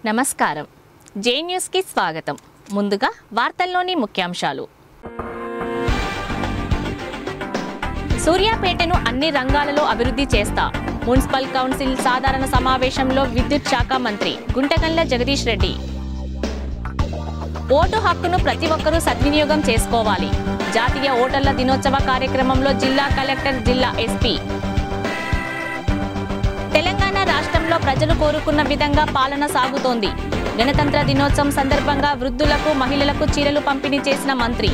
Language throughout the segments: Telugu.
నమస్కారం. జే న్యూస్ కి స్వాగతం. ముందుగా వార్తల్లోని ముఖ్యాంశాలు. సూర్యాపేటను అన్ని రంగాలలో అభివృద్ధి చేస్తా. మున్సిపల్ కౌన్సిల్ సాధారణ సమావేశంలో విద్యుత్ శాఖ మంత్రి గుంటకండ్ల జగదీష్ రెడ్డి. ఓటు హక్కును ప్రతి ఒక్కరూ సద్వినియోగం చేసుకోవాలి. జాతీయ ఓటర్ల దినోత్సవ కార్యక్రమంలో జిల్లా కలెక్టర్, జిల్లా ఎస్పీ. తెలంగాణ రాష్ట్రంలో ప్రజలు కోరుకున్న విధంగా పాలన సాగుతోంది. గణతంత్ర దినోత్సవం సందర్భంగా వృద్ధులకు, మహిళలకు చీరలు పంపిణీ చేసిన మంత్రి.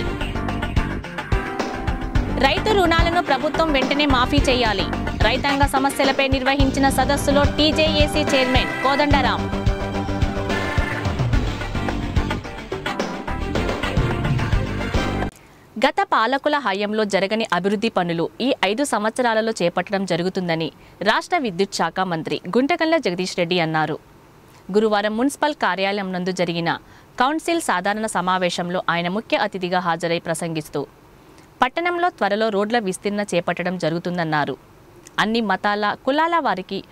రైతు రుణాలను ప్రభుత్వం వెంటనే మాఫీ చేయాలి. రైతాంగ సమస్యలపై నిర్వహించిన సదస్సులో టీజేఏసీ చైర్మన్ కోదండరాం. గత పాలకుల హయాంలో జరగని అభివృద్ధి పనులు ఈ 5 సంవత్సరాలలో చేపట్టడం జరుగుతుందని రాష్ట్ర విద్యుత్ శాఖ మంత్రి గుంటకండ్ల జగదీష్ రెడ్డి అన్నారు. గురువారం మున్సిపల్ కార్యాలయం నందు జరిగిన కౌన్సిల్ సాధారణ సమావేశంలో ఆయన ముఖ్య అతిథిగా హాజరై ప్రసంగిస్తూ పట్టణంలో త్వరలో రోడ్ల విస్తరణ చేపట్టడం జరుగుతుందన్నారు. అన్ని మతాల, కులాల వారికి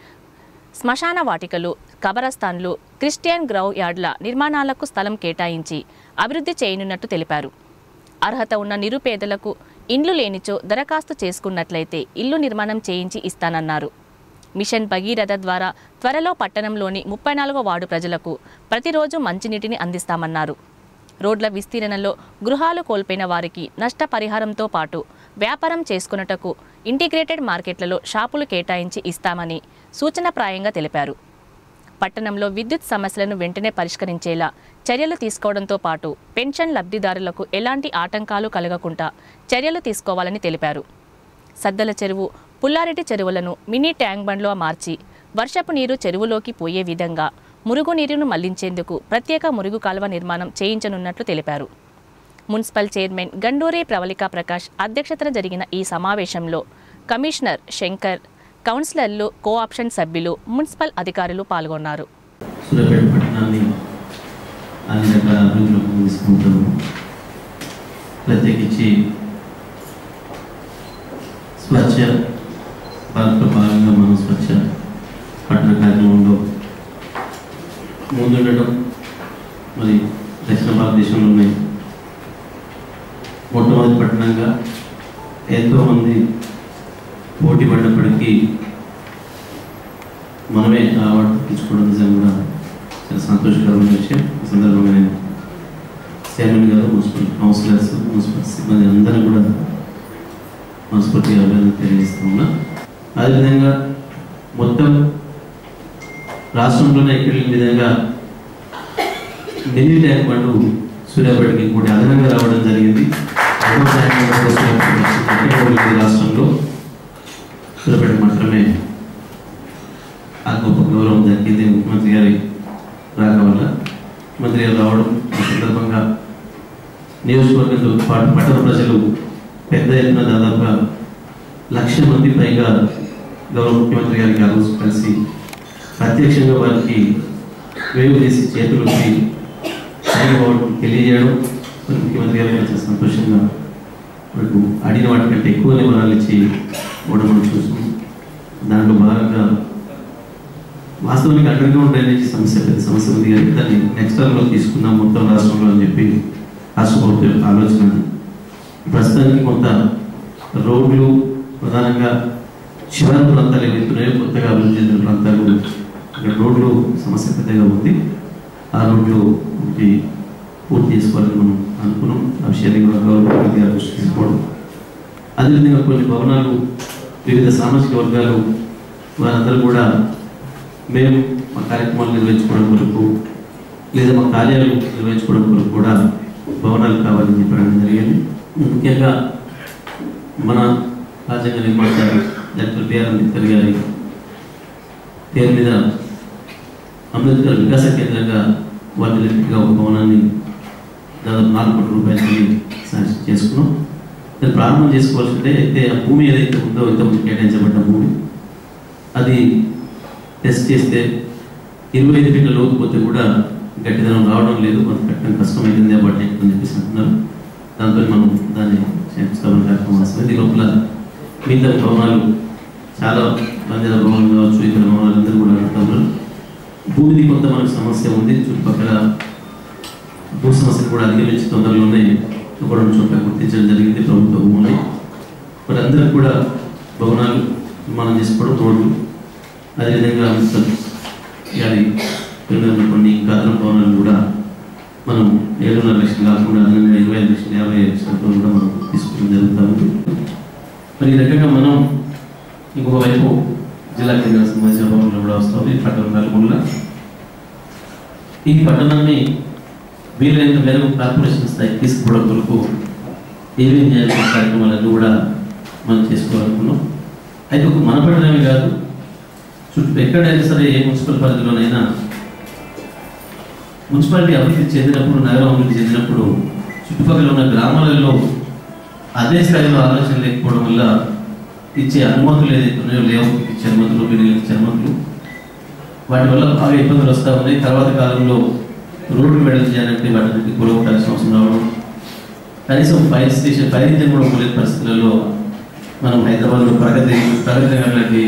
శ్మశాన వాటికలు, కబరస్థాన్లు, క్రిస్టియన్ గ్రౌండ్ యార్డ్ల నిర్మాణాలకు స్థలం కేటాయించి అభివృద్ధి చేయనున్నట్టు తెలిపారు. అర్హత ఉన్న నిరుపేదలకు ఇండ్లు లేనిచో దరఖాస్తు చేసుకున్నట్లయితే ఇల్లు నిర్మాణం చేయించి ఇస్తానన్నారు. మిషన్ భగీరథ ద్వారా త్వరలో పట్టణంలోని 34వ వార్డు ప్రజలకు ప్రతిరోజు మంచినీటిని అందిస్తామన్నారు. రోడ్ల విస్తీర్ణలో గృహాలు కోల్పోయిన వారికి నష్టపరిహారంతో పాటు వ్యాపారం చేసుకున్నటకు ఇంటిగ్రేటెడ్ మార్కెట్లలో షాపులు కేటాయించి ఇస్తామని సూచనప్రాయంగా తెలిపారు. పట్టణంలో విద్యుత్ సమస్యలను వెంటనే పరిష్కరించేలా చర్యలు తీసుకోవడంతో పాటు పెన్షన్ లబ్ధిదారులకు ఎలాంటి ఆటంకాలు కలగకుండా చర్యలు తీసుకోవాలని తెలిపారు. సద్దల చెరువు, పుల్లారెడ్డి చెరువులను మినీ ట్యాంక్ బండ్లో మార్చి వర్షపు నీరు చెరువులోకి పోయే విధంగా మురుగు నీరును మళ్లించేందుకు ప్రత్యేక మురుగు కాలువ నిర్మాణం చేయించనున్నట్లు తెలిపారు. మున్సిపల్ చైర్మన్ గండూరి ప్రవళికా ప్రకాష్ అధ్యక్షతన జరిగిన ఈ సమావేశంలో కమిషనర్ శంకర్, కౌన్సిలర్లు, కోఆప్షన్ సభ్యులు, మున్సిపల్ అధికారులు పాల్గొన్నారు. సూర్యాపేట పట్టణాన్ని అన్ని రకాల అభివృద్ధిలోకి తీసుకుంటాము. ప్రత్యేకించి స్వచ్ఛ భారత్లో భాగంగా మనం స్వచ్ఛ పట్టణ కార్యక్రమంలో ముందుండటం, మరి దక్షిణ భారతదేశంలోనే మొట్టమొదటి పట్టణంగా ఎంతోమంది పోటీ పడినప్పటికీ మనమే అవార్డు తెచ్చుకోవడం నిజంగా చాలా సంతోషకరమైన విషయం. ఈ సందర్భంగా నేను చైర్మన్ గారు, మున్సిపల్ కౌన్సిలర్స్, మున్సిపల్ సిబ్బంది అందరూ కూడా మనస్ఫూర్తిగా అభినందన తెలియజేస్తూ ఉన్నా. అదేవిధంగా మొత్తం రాష్ట్రంలోనే ఇక్కడ విధంగా మినీ ట్యాంక్ బండు సూర్యాపేటకి కూడా అదనంగా రావడం జరిగింది. రాష్ట్రంలో సూర్యాపేట మాత్రమే ఆ గొప్ప గౌరవం దక్కింది. ముఖ్యమంత్రి గారి రాక వల్ల ముఖ్యమంత్రి గారు రావడం సందర్భంగా నియోజకవర్గంతో పాటు పట్టణ ప్రజలు పెద్ద ఎత్తున దాదాపుగా 1,00,000 మంది పైగా గౌరవ ముఖ్యమంత్రి గారికి ఆ రోజు కలిసి ప్రత్యక్షంగా వారికి వేవ్ చేసి చేతులకి తెలియజేయడం, ముఖ్యమంత్రి గారు చాలా సంతోషంగా మనకు అడిగిన వాటికంటే ఎక్కువ వివరాలు ఇచ్చి కూడా మనం చూస్తున్నాం. దాంట్లో భాగంగా వాస్తవానికి అండర్ గ్రౌండ్ డ్రైనేజ్ సమస్య పెద్ద సమస్య ఉంది, కానీ దాన్ని నెక్స్ట్ టర్మ్లో తీసుకుందాం మొత్తం రాష్ట్రంలో అని చెప్పి రాష్ట్ర ప్రభుత్వం ఆలోచన. ప్రస్తుతానికి కొంత రోడ్లు, ప్రధానంగా శివారు ప్రాంతాలు ఏవైతున్నాయో కొత్తగా అభివృద్ధి చెందిన ప్రాంతాలు, ఇక్కడ రోడ్లు సమస్య పెద్దగా ఉంది. ఆ రోడ్లు పూర్తి చేసుకోవాలని మనం అనుకున్నాం. ఆ విషయాన్ని కూడా గౌరవ దృష్టి తీసుకోవడం, అదేవిధంగా కొన్ని భవనాలు వివిధ సామాజిక వర్గాలు వారందరూ కూడా మేము మా కార్యక్రమాలు నిర్వహించుకోవడం కొరకు లేదా మా కార్యాలు నిర్వహించుకోవడం కొరకు కూడా భవనాలు కావాలని చెప్పడం జరిగింది. ముఖ్యంగా మన రాజ్యాంగ నిర్మాత డాక్టర్ బిఆర్ అంబేద్కర్ గారి పేరు మీద అంబేద్కర్ వికాస కేంద్రంగా వాటిగా ఒక భవనాన్ని దాదాపు 4 కోట్ల రూపాయలకి శాంక్షన్ చేసుకున్నాం. దాన్ని ప్రారంభం చేసుకోవాల్సిందే. అయితే ఆ భూమి ఏదైతే ఉందో ఇంతకుముందు కేటాయించబడ్డ భూమి, అది టెస్ట్ చేస్తే 25 ఫీట్ల లోపు పోతే కూడా గట్టిదనం రావడం లేదు, కొంత కట్టడం కష్టమైంది అబట్టి అని చెప్పేసి అంటున్నారు. దాంతో మనం దాన్ని శంకుస్థాపన కార్యక్రమం వస్తుంది. ఈ లోపల మిగతా భవనాలు చాలా బంజారా భవనం కావచ్చు, ఇతర భవనాలు అందరూ కూడా అడుగుతున్నారు. భూమిది కొంత మనకు సమస్య ఉంది. చుట్టుపక్కల భూ సమస్యలు కూడా అధిగమించి తొందరలోనే ఒక 2 చోట్ల గుర్తించడం జరిగింది ప్రభుత్వ భూములు. మరి అందరూ కూడా భవనాలు నిర్మాణం చేసుకోవడం, రోడ్లు, అదేవిధంగా అది కొన్ని ఇంకా అదన భవనాలు కూడా మనం 7.5 లక్షలు కాకుండా 25 లక్షలు 50 లక్షలతో కూడా మనం తీసుకోవడం జరుగుతూ ఉంది. మరి ఈ రకంగా మనం ఇంకొక వైపు జిల్లా కేంద్రానికి సంబంధించిన భవనాలు కూడా వస్తుంది. పట్టణం నలుమూల ఈ పట్టణాన్ని వీలైనంత మేరకు కార్పొరేషన్ స్థాయికి తీసుకోవడం కొరకు ఏమేం చేయాల్సిన కార్యక్రమాలన్నీ కూడా మనం చేసుకోవాలనుకున్నాం. అయితే ఒక మన పట్టణమే కాదు, చుట్టూ ఎక్కడైనా సరే ఏ మున్సిపల్ పరిధిలోనైనా మున్సిపాలిటీ అభివృద్ధి చెందినప్పుడు, నగరం అభివృద్ధి చెందినప్పుడు చుట్టుపక్కల ఉన్న గ్రామాలలో అదే స్థాయిలో ఆలోచన లేకపోవడం వల్ల ఇచ్చే అనుమతులు ఏదైతే ఉన్నాయో, లేఅవుట్ ఇచ్చే అనుమతులు, బిల్డింగ్ ఇచ్చే అనుమతులు, వాటి వల్ల బాగా ఇబ్బందులు వస్తూ ఉన్నాయి. తర్వాత కాలంలో రోడ్డు మెడల్ చేయాలంటే వాటికి కూరగొట్టాల్సిన అవసరం రావడం, కనీసం ఫైర్ ఇంజిన్ కూడా పోలే పరిస్థితులలో మనం హైదరాబాద్లో ప్రగతి నగర్ లాంటి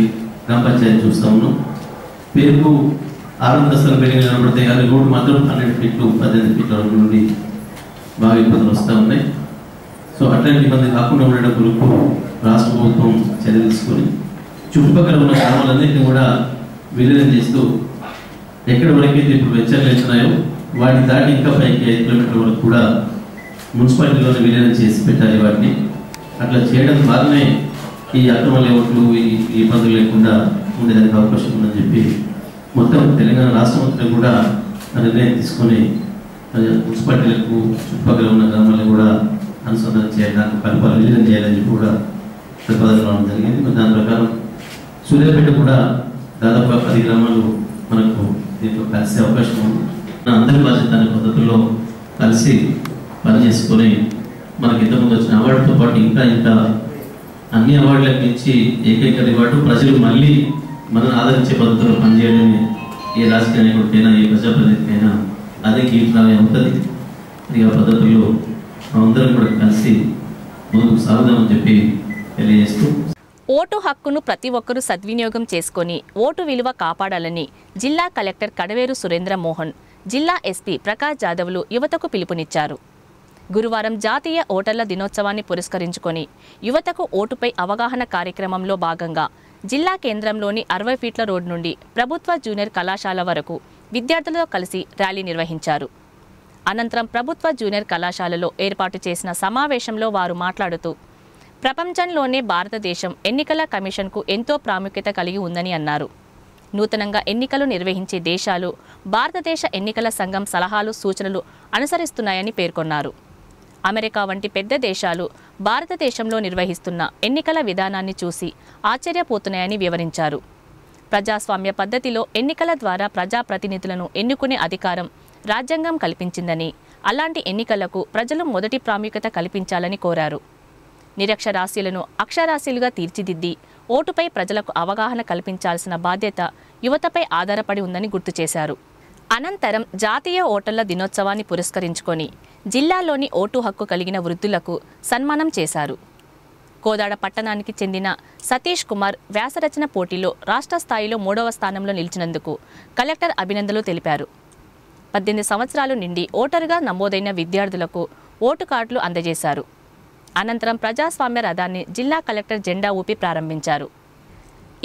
గ్రామ పంచాయతీ చూస్తూ ఉన్నాం. పేరుకు 6 అంతస్తుల బిల్డింగ్లు కనబడతాయి కానీ రోడ్డు మాత్రం 12 ఫీట్లు 18 ఫీట్ల నుండి బాగా ఇబ్బందులు వస్తూ ఉన్నాయి. సో అట్లాంటి ఇబ్బంది కాకుండా ఉండడం కొరకు రాష్ట్ర ప్రభుత్వం చర్యలు తీసుకొని చుట్టుపక్కల ఉన్న గ్రామాలన్నింటినీ కూడా విలీనం చేస్తూ ఎక్కడి వరకైతే ఇప్పుడు వెంచర్లు వెళ్తున్నాయో వాటిని దాటి ఇంకా పైకి 5 కిలోమీటర్ల వరకు కూడా మున్సిపాలిటీలోనే విలీనం చేసి పెట్టాలి వాటిని. అట్లా చేయడం ద్వారానే ఈ అక్రమ లేఅవుట్లు, ఈ ఇబ్బందులు లేకుండా ఉండేదానికి అవకాశం ఉందని చెప్పి మొత్తం తెలంగాణ రాష్ట్రం అంతా కూడా నిర్ణయం తీసుకొని మున్సిపాలిటీలకు చుట్టుపక్కల ఉన్న గ్రామాలను కూడా అనుసంధానం చేయడానికి కలపాలి, విలీనం చేయాలని చెప్పి కూడా ప్రతిపాదన రావడం జరిగింది. మరి దాని ప్రకారం సూర్యాపేట కూడా దాదాపు 10 గ్రామాలు మనకు దీంట్లో కలిసే అవకాశం ఉంది. అందరి బాధ్యత అనే పద్ధతుల్లో కలిసి పనిచేసుకొని మనకి ఇంతకుముందు వచ్చిన అవార్డుతో పాటు ఇంకా అన్ని అవార్డులకు మించి ఏకైక రివార్డు ప్రజలు మళ్ళీ మనల్ని ఆదరించే పద్ధతిలో పనిచేయడమే ఏ రాజకీయ నాయకుడికైనా, ఏ ప్రజాప్రతినిధికైనా అదే గీతలాగా ఉంటుంది. ఆ పద్ధతుల్లో మనందరం కూడా కలిసి ముందుకు సాగుదామని చెప్పి తెలియజేస్తూ, ఓటు హక్కును ప్రతి ఒక్కరూ సద్వినియోగం చేసుకొని ఓటు విలువ కాపాడాలని జిల్లా కలెక్టర్ కడవేరు సురేంద్ర మోహన్, జిల్లా ఎస్పీ ప్రకాష్ జాదవ్లు యువతకు పిలుపునిచ్చారు. గురువారం జాతీయ ఓటర్ల దినోత్సవాన్ని పురస్కరించుకొని యువతకు ఓటుపై అవగాహన కార్యక్రమంలో భాగంగా జిల్లా కేంద్రంలోని 60 ఫీట్ల రోడ్ నుండి ప్రభుత్వ జూనియర్ కళాశాల వరకు విద్యార్థులతో కలిసి ర్యాలీ నిర్వహించారు. అనంతరం ప్రభుత్వ జూనియర్ కళాశాలలో ఏర్పాటు చేసిన సమావేశంలో వారు మాట్లాడుతూ, ప్రపంచంలోనే భారతదేశం ఎన్నికల కమిషన్కు ఎంతో ప్రాముఖ్యత కలిగి ఉందని అన్నారు. నూతనంగా ఎన్నికలు నిర్వహించే దేశాలు భారతదేశ ఎన్నికల సంఘం సలహాలు, సూచనలు అనుసరిస్తున్నాయని పేర్కొన్నారు. అమెరికా వంటి పెద్ద దేశాలు భారతదేశంలో నిర్వహిస్తున్న ఎన్నికల విధానాన్ని చూసి ఆశ్చర్యపోతున్నాయని వివరించారు. ప్రజాస్వామ్య పద్ధతిలో ఎన్నికల ద్వారా ప్రజాప్రతినిధులను ఎన్నుకునే అధికారం రాజ్యాంగం కల్పించిందని, అలాంటి ఎన్నికలకు ప్రజలు మొదటి ప్రాముఖ్యత కల్పించాలని కోరారు. నిరక్షరాస్యులను అక్షరాస్యులుగా తీర్చిదిద్ది ఓటుపై ప్రజలకు అవగాహన కల్పించాల్సిన బాధ్యత యువతపై ఆధారపడి ఉందని గుర్తు చేశారు. అనంతరం జాతీయ ఓటర్ల దినోత్సవాన్ని పురస్కరించుకొని జిల్లాలోని ఓటు హక్కు కలిగిన వృద్ధులకు సన్మానం చేశారు. కోదాడ పట్టణానికి చెందిన సతీష్ కుమార్ వ్యాసరచన పోటీలో రాష్ట్ర స్థాయిలో 3వ స్థానంలో నిలిచినందుకు కలెక్టర్ అభినందనలు తెలిపారు. 18 సంవత్సరాలు నిండి ఓటరుగా నమోదైన విద్యార్థులకు ఓటు కార్డులు అందజేశారు. అనంతరం ప్రజాస్వామ్య రథాన్ని జిల్లా కలెక్టర్ జెండా ఊపి ప్రారంభించారు.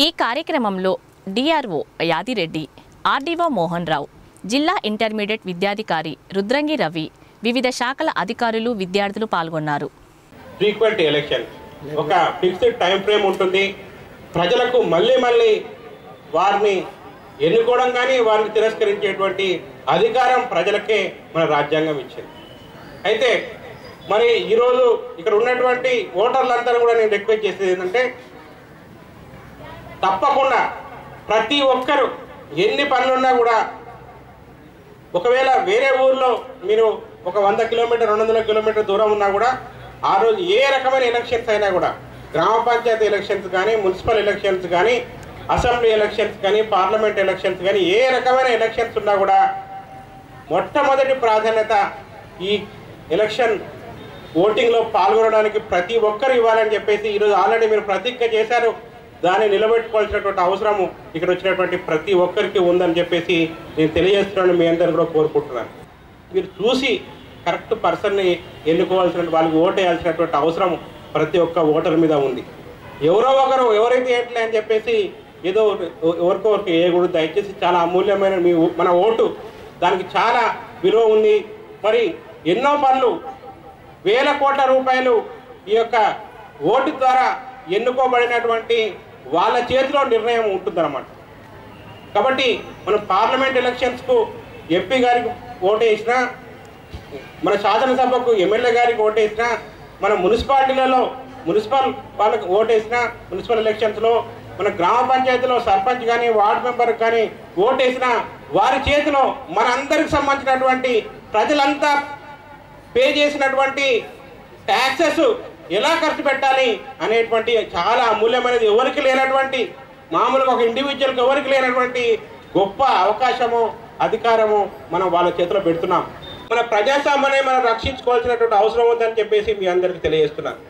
ఈ కార్యక్రమంలో డిఆర్ఓ యాదిరెడ్డి, ఆర్డీఓ మోహన్ రావు, జిల్లా ఇంటర్మీడియట్ విద్యాధికారి రుద్రంగి రవి, వివిధ శాఖల అధికారులు, విద్యార్థులు పాల్గొన్నారు. ఫ్రీక్వెంట్ ఎలక్షన్ ఒక ఫిక్స్డ్ టైం ఫ్రేమ్ ఉంటుంది. ప్రజలకు మళ్ళీ వారిని ఎన్నుకోవడం కానీ వారిని తిరస్కరించేటువంటి అధికారం ప్రజలకే మన రాజ్యాంగం ఇచ్చింది. అయితే మరి ఈరోజు ఇక్కడ ఉన్నటువంటి ఓటర్లందరూ కూడా నేను రిక్వెస్ట్ చేసేది ఏంటంటే, తప్పకుండా ప్రతి ఒక్కరు ఎన్ని పనులున్నా కూడా, ఒకవేళ వేరే ఊర్లో మీరు ఒక 100 కిలోమీటర్ 200 కిలోమీటర్ దూరం ఉన్నా కూడా ఆ రోజు ఏ రకమైన ఎలక్షన్స్ అయినా కూడా, గ్రామ పంచాయతీ ఎలక్షన్స్ కానీ, మున్సిపల్ ఎలక్షన్స్ కానీ, అసెంబ్లీ ఎలక్షన్స్ కానీ, పార్లమెంట్ ఎలక్షన్స్ కానీ, ఏ రకమైన ఎలక్షన్స్ ఉన్నా కూడా మొట్టమొదటి ప్రాధాన్యత ఈ ఎలక్షన్ ఓటింగ్లో పాల్గొనడానికి ప్రతి ఒక్కరు ఇవ్వాలని చెప్పేసి ఈరోజు ఆల్రెడీ మీరు ప్రతిజ్ఞ చేశారు. దాన్ని నిలబెట్టుకోవాల్సినటువంటి అవసరము ఇక్కడ వచ్చినటువంటి ప్రతి ఒక్కరికి ఉందని చెప్పేసి నేను తెలియజేస్తున్నాను. మీ అందరిని కూడా కోరుకుంటున్నాను. మీరు చూసి కరెక్ట్ పర్సన్ని ఎన్నుకోవాల్సిన వాళ్ళకి ఓటు వేయాల్సినటువంటి అవసరం ప్రతి ఒక్క ఓటర్ మీద ఉంది. ఎవరో ఒకరు ఎవరైతే ఏంటలే అని చెప్పేసి ఏదో ఎవరికొవరికి వేయకూడదు. దయచేసి చాలా అమూల్యమైన మన ఓటు, దానికి చాలా విలువ ఉంది. మరి ఎన్నో పనులు, వేల కోట్ల రూపాయలు ఈ యొక్క ఓటు ద్వారా ఎన్నుకోబడినటువంటి వాళ్ళ చేతిలో నిర్ణయం ఉంటుందన్నమాట. కాబట్టి మనం పార్లమెంట్ ఎలక్షన్స్కు ఎంపీ గారికి ఓటు వేసినా, మన శాసనసభకు ఎమ్మెల్యే గారికి ఓటు వేసినా, మన మున్సిపాలిటీలలో మున్సిపల్ వాళ్ళకి ఓటు వేసినా, మున్సిపల్ ఎలక్షన్స్లో మన గ్రామ పంచాయతీలో సర్పంచ్ కానీ వార్డు మెంబర్కి కానీ ఓటు వేసినా వారి చేతిలో మనందరికి సంబంధించినటువంటి ప్రజలంతా పే చేసినటువంటి ట్యాక్సెస్ ఎలా ఖర్చు పెట్టాలి అనేటువంటి చాలా అమూల్యమైనది, ఎవరికి లేనటువంటి, మామూలుగా ఒక ఇండివిజువల్కి ఎవరికి లేనటువంటి గొప్ప అవకాశము, అధికారము మనం వాళ్ళ చేతిలో పెడుతున్నాం. మన ప్రజాస్వామ్యాన్ని మనం రక్షించుకోవాల్సినటువంటి అవసరం ఉందని చెప్పేసి మీ అందరికీ తెలియజేస్తున్నాను.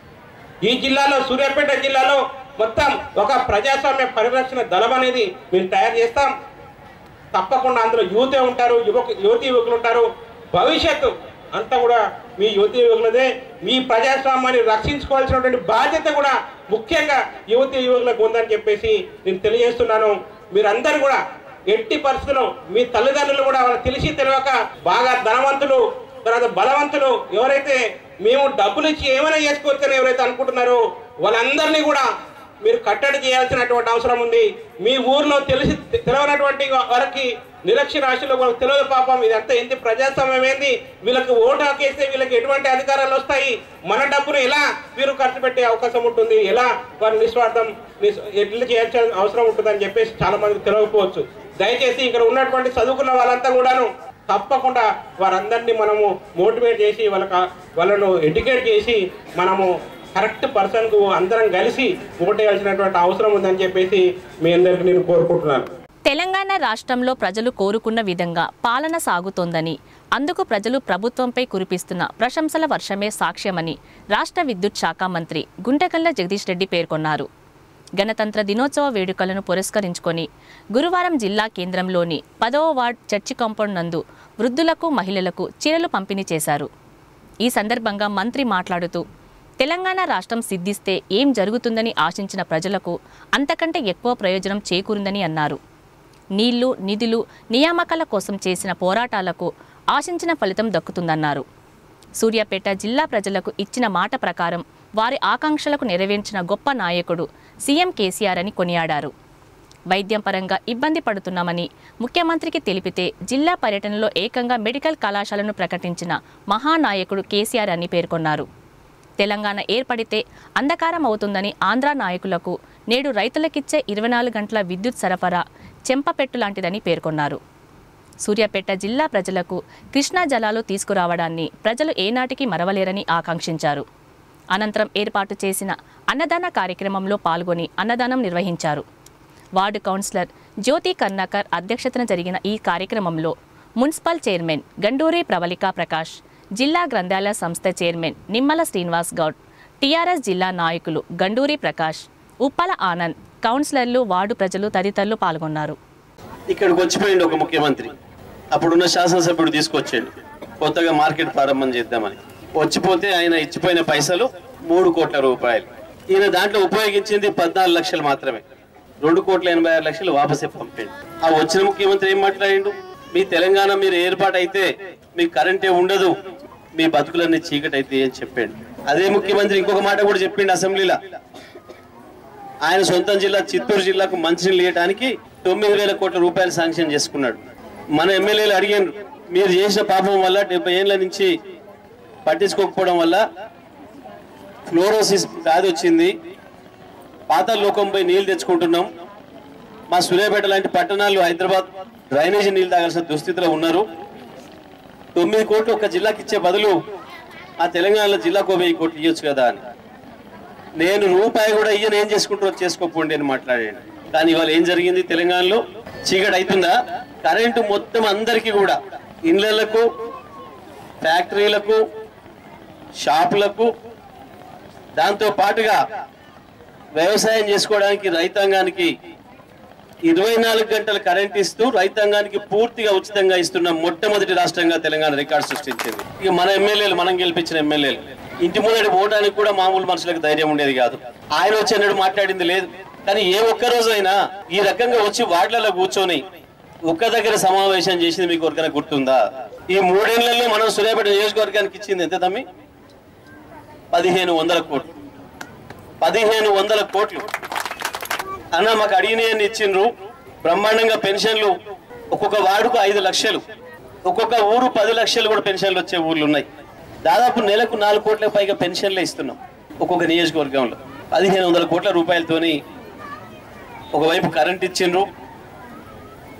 ఈ జిల్లాలో, సూర్యాపేట జిల్లాలో మొత్తం ఒక ప్రజాస్వామ్య పరిరక్షణ దళం అనేది మేము తయారు చేస్తాం. తప్పకుండా అందులో యువతే ఉంటారు, యువతీ యువకులు ఉంటారు. భవిష్యత్తు అంతా కూడా మీ యువతీ యువకులదే. మీ ప్రజాస్వామ్యాన్ని రక్షించుకోవాల్సినటువంటి బాధ్యత కూడా ముఖ్యంగా యువతీ యువకులకు ఉందని చెప్పేసి నేను తెలియజేస్తున్నాను. మీరందరూ కూడా ఎట్టి పరిస్థితుల్లో మీ తల్లిదండ్రులు కూడా వాళ్ళకి తెలిసి తెలియక బాగా ధనవంతులు, తర్వాత బలవంతులు ఎవరైతే మేము డబ్బులు ఇచ్చి ఏమైనా చేసుకోవచ్చని ఎవరైతే అనుకుంటున్నారో వాళ్ళందరినీ కూడా మీరు కట్టడి చేయాల్సినటువంటి అవసరం ఉంది. మీ ఊర్లో తెలియనటువంటి వారికి, నిరక్షరాస్యులు వాళ్ళకి తెలియదు పాపం ఇదంతా ఏంటి, ప్రజాస్వామ్యం ఏంది, వీళ్ళకి ఓటు హక్కేస్తే వీళ్ళకి ఎటువంటి అధికారాలు వస్తాయి, మన డబ్బును ఎలా వీరు ఖర్చు పెట్టే అవకాశం ఉంటుంది, ఎలా వారి నిస్వార్థం ఎట్లా చేయాల్సిన అవసరం ఉంటుందని చెప్పేసి చాలా మందికి తెలియకపోవచ్చు. దయచేసి ఇక్కడ ఉన్నటువంటి చదువుకున్న వాళ్ళంతా కూడాను తప్పకుండా వారందరినీ మనము మోటివేట్ చేసి వాళ్ళను ఎడ్యుకేట్ చేసి మనము కరెక్ట్ పర్సన్కు అందరం కలిసి ఓటేయాల్సినటువంటి అవసరం ఉందని చెప్పేసి మీ అందరికీ నేను కోరుకుంటున్నాను. తెలంగాణ రాష్ట్రంలో ప్రజలు కోరుకున్న విధంగా పాలన సాగుతోందని, అందుకు ప్రజలు ప్రభుత్వంపై కురిపిస్తున్న ప్రశంసల వర్షమే సాక్ష్యమని రాష్ట్ర విద్యుత్ శాఖ మంత్రి గుంటకల్ల జగదీష్ రెడ్డి పేర్కొన్నారు. గణతంత్ర దినోత్సవ వేడుకలను పురస్కరించుకొని గురువారం జిల్లా కేంద్రంలోని 10వ వార్డ్ చర్చి కాంపౌండ్ నందు వృద్ధులకు, మహిళలకు చీరలు పంపిణీ చేశారు. ఈ సందర్భంగా మంత్రి మాట్లాడుతూ, తెలంగాణ రాష్ట్రం సిద్ధిస్తే ఏం జరుగుతుందని ఆశించిన ప్రజలకు అంతకంటే ఎక్కువ ప్రయోజనం చేకూరిందని అన్నారు. నీళ్లు, నిధులు, నియామకాల కోసం చేసిన పోరాటాలకు ఆశించిన ఫలితం దక్కుతుందన్నారు. సూర్యాపేట జిల్లా ప్రజలకు ఇచ్చిన మాట ప్రకారం వారి ఆకాంక్షలకు నెరవేర్చిన గొప్ప నాయకుడు సీఎం కేసీఆర్ అని కొనియాడారు. వైద్యం పరంగా ఇబ్బంది పడుతున్నామని ముఖ్యమంత్రికి తెలిపితే జిల్లా పర్యటనలో ఏకంగా మెడికల్ కళాశాలను ప్రకటించిన మహానాయకుడు కేసీఆర్ అని పేర్కొన్నారు. తెలంగాణ ఏర్పడితే అంధకారం అవుతుందని ఆంధ్ర నాయకులకు నేడు రైతులకిచ్చే 24 గంటల విద్యుత్ సరఫరా చెంపపెట్టు లాంటిదని పేర్కొన్నారు. సూర్యాపేట జిల్లా ప్రజలకు కృష్ణా జలాలు తీసుకురావడాన్ని ప్రజలు ఏనాటికి మరవలేరని ఆకాంక్షించారు. అనంతరం ఏర్పాటు చేసిన అన్నదాన కార్యక్రమంలో పాల్గొని అన్నదానం నిర్వహించారు. వార్డు కౌన్సిలర్ జ్యోతి కర్ణాకర్ అధ్యక్షతన జరిగిన ఈ కార్యక్రమంలో మున్సిపల్ చైర్మన్ గండూరి ప్రవళికా ప్రకాష్, జిల్లా గ్రంథాలయ సంస్థ చైర్మన్ నిమ్మల శ్రీనివాస్ గౌడ్, టీఆర్ఎస్ జిల్లా నాయకులు గండూరి ప్రకాష్, ఉప్పల ఆనంద్, కౌన్సిలర్లు, వార్డు ప్రజలు తదితరులు పాల్గొన్నారు. ఇక్కడికి వచ్చిపోయింది ఒక ముఖ్యమంత్రి, అప్పుడున్న శాసనసభ్యుడు తీసుకొచ్చాడు కొత్తగా మార్కెట్ ప్రారంభం చేద్దామని. వచ్చిపోతే ఆయన ఇచ్చిపోయిన పైసలు 3 కోట్ల రూపాయలు. ఈయన దాంట్లో ఉపయోగించింది 14 లక్షలు మాత్రమే. 2,86,00,000 వాపసే పంపాడు. ఆ వచ్చిన ముఖ్యమంత్రి ఏం మాట్లాడిండు, మీ తెలంగాణ మీరు ఏర్పాటు అయితే మీకు కరెంటే ఉండదు, మీ బతుకులన్నీ చీకటి అయితే అని చెప్పాడు. అదే ముఖ్యమంత్రి ఇంకొక మాట కూడా చెప్పిండు అసెంబ్లీలో. ఆయన సొంత జిల్లా చిత్తూరు జిల్లాకు మంచినీళ్ళు ఇవ్వడానికి 9,000 కోట్ల రూపాయలు శాంక్షన్ చేసుకున్నాడు. మన ఎమ్మెల్యేలు అడిగారు, మీరు చేసిన పాపం వల్ల 70 ఏళ్ల నుంచి పట్టించుకోకపోవడం వల్ల ఫ్లోరోసిస్ వ్యాధి వచ్చింది, పాత లోకం పోయి నీళ్ళు తెచ్చుకుంటున్నాం, మా సూర్యాపేట లాంటి పట్టణాలు, హైదరాబాద్ డ్రైనేజీ నీళ్ళు తాగాల్సిన దుస్థితిలో ఉన్నారు, 9 కోట్లు ఒక జిల్లాకి ఇచ్చే బదులు ఆ తెలంగాణలో జిల్లాకు 1000 కోట్లు ఇవ్వచ్చు కదా అని. నేను రూపాయి కూడా ఇయ్యను, ఏం చేసుకుంటారో చేసుకోపోండి అని మాట్లాడాను. కానీ ఇవాళ ఏం జరిగింది, తెలంగాణలో చీకటి అవుతుందా? కరెంటు మొత్తం అందరికీ కూడా, ఇళ్లకు, ఫ్యాక్టరీలకు, షాపులకు, దాంతో పాటుగా వ్యవసాయం చేసుకోవడానికి రైతాంగానికి 24 గంటల కరెంట్ ఇస్తూ రైతాంగానికి పూర్తిగా ఉచితంగా ఇస్తున్న మొట్టమొదటి రాష్ట్రంగా తెలంగాణ రికార్డు సృష్టించింది. ఇక మన ఎమ్మెల్యేలు, మనం గెలిపించిన ఎమ్మెల్యేలు ఇంటి ముందడి పోవడానికి కూడా మామూలు మనుషులకు ధైర్యం ఉండేది కాదు. ఆయన వచ్చి అన్నాడు మాట్లాడింది లేదు. కానీ ఏ ఒక్క రోజైనా ఈ రకంగా వచ్చి వార్డులలో కూర్చొని ఒక్క దగ్గర సమావేశం చేసింది మీకు ఎవరికైనా గుర్తుందా? ఈ 3 ఏళ్లలో మనం సూర్యాపేట నియోజకవర్గానికి ఇచ్చింది ఎంత తమ్మి? 1500 కోట్లు. 1500 కోట్లు అన్న మాకు అడిగినాయని ఇచ్చిండ్రు. బ్రహ్మాండంగా పెన్షన్లు ఒక్కొక్క వార్డుకు 5 లక్షలు, ఒక్కొక్క ఊరు 10 లక్షలు కూడా పెన్షన్లు వచ్చే ఊర్లు ఉన్నాయి. దాదాపు నెలకు 4 కోట్ల పైగా పెన్షన్లే ఇస్తున్నాం ఒక్కొక్క నియోజకవర్గంలో. 1500 కోట్ల రూపాయలతోని ఒకవైపు కరెంట్ ఇచ్చిండ్రు.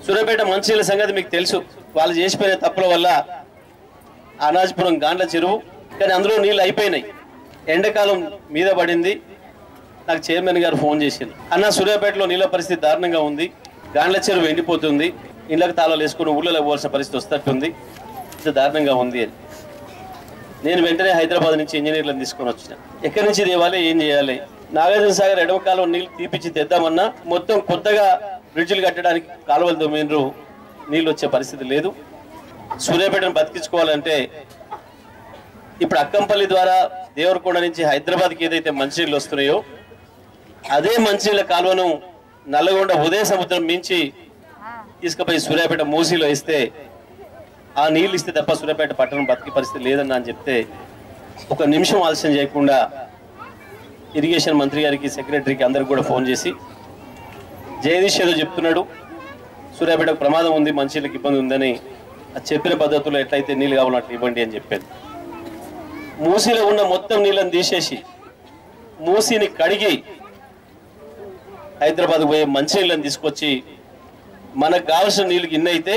సూర్యాపేట మంచినీళ్ళ సంగతి మీకు తెలుసు. వాళ్ళు చేసిపోయిన తప్పుల వల్ల అనాజ్పురం గాండ్ల చెరువు, కానీ అందులో నీళ్ళు అయిపోయినాయి. ఎండాకాలం మీద పడింది. నాకు చైర్మన్ గారు ఫోన్ చేసింది, అన్న సూర్యాపేటలో నీళ్ళ పరిస్థితి దారుణంగా ఉంది, గాండ్ల చెరువు ఎండిపోతుంది, ఇళ్ళకి తాళాలు వేసుకుని ఊళ్ళలో పోవాల్సిన పరిస్థితి వస్తట్టుంది, ఇంత దారుణంగా ఉంది అని. నేను వెంటనే హైదరాబాద్ నుంచి ఇంజనీర్లను తీసుకొని వచ్చిన. ఎక్కడి నుంచి తేవాలి, ఏం చేయాలి? నాగార్జున సాగర్ ఎడమ కాలువ నీళ్ళు తీపిచ్చి తెద్దామన్నా మొత్తం కొత్తగా బ్రిడ్జిలు కట్టడానికి కాలువలు తొమ్మిదిండ్రు, నీళ్ళు వచ్చే పరిస్థితి లేదు. సూర్యాపేటను బతికించుకోవాలంటే ఇప్పుడు అక్కంపల్లి ద్వారా దేవరకొండ నుంచి హైదరాబాద్కి ఏదైతే మంచినీళ్ళు వస్తున్నాయో అదే మంచినీళ్ళ కాలువను నల్లగొండ ఉదయ సముద్రం మించి తీసుకుపోయి సూర్యాపేట మూసీలో ఇస్తే ఆ నీళ్ళు ఇస్తే తప్ప సూర్యాపేట పట్టణం బతికే పరిస్థితి లేదన్నా అని చెప్తే ఒక నిమిషం ఆలస్యం చేయకుండా ఇరిగేషన్ మంత్రి గారికి, సెక్రటరీకి అందరికి కూడా ఫోన్ చేసి జగదీష్ ఏదో చెప్తున్నాడు, సూర్యాపేటకు ప్రమాదం ఉంది, మంచినీళ్ళకి ఇబ్బంది ఉందని, అది చెప్పిన పద్ధతుల్లో ఎట్లయితే నీళ్ళు కావాలంటే ఇవ్వండి అని చెప్పాను. మూసీలో ఉన్న మొత్తం నీళ్ళని తీసేసి మూసీని కడిగి హైదరాబాద్ పోయే మంచినీళ్ళని తీసుకొచ్చి మనకు కావాల్సిన నీళ్ళకి ఇన్ని అయితే